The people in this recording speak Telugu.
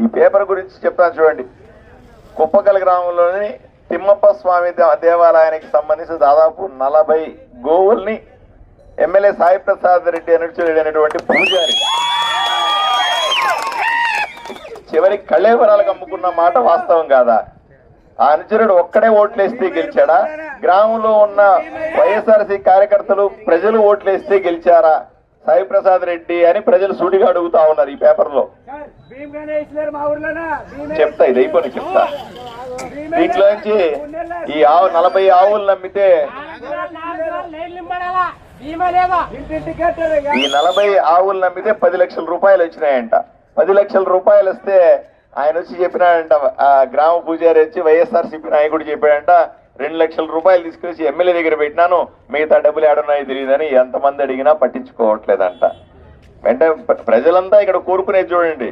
ఈ పేపర్ గురించి చెప్తాను చూడండి. కుప్పకల్ గ్రామంలోని తిమ్మప్ప స్వామి దేవాలయానికి సంబంధించి దాదాపు 40 గోవుల్ని ఎమ్మెల్యే సాయి ప్రసాద్ రెడ్డి అనేటువంటి పూజారి చివరికి కళేవరాలకు అమ్ముకున్న మాట వాస్తవం కాదా? ఆ అనుచరుడు ఒక్కడే ఓట్లేస్తే గెలిచాడా? గ్రామంలో ఉన్న వైఎస్ఆర్సీ కార్యకర్తలు ప్రజలు ఓట్లేస్తే గెలిచారా సాయి ప్రసాద్ రెడ్డి అని ప్రజలు సూటిగా అడుగుతా ఉన్నారు. ఈ పేపర్ లో చెప్తా, ఇది అయిపోయి చెప్తా. దీంట్లోంచి ఈ 40 ఆవులు నమ్మితే ఈ 40 ఆవులు నమ్మితే 10 లక్షల రూపాయలు వచ్చినాయంట. 10 లక్షల రూపాయలు వస్తే ఆయన వచ్చి చెప్పినాడంట, ఆ గ్రామ పూజారి వచ్చి వైఎస్ఆర్సీపీ నాయకుడు చెప్పాడంట 2 లక్షల రూపాయలు తీసుకొచ్చి ఎమ్మెల్యే దగ్గర పెట్టినాను, మిగతా డబ్బులు ఏడున్నాయో తెలియదని ఎంతమంది అడిగినా పట్టించుకోవట్లేదంట. వెంటనే ప్రజలంతా ఇక్కడ కోరుకునేది చూడండి,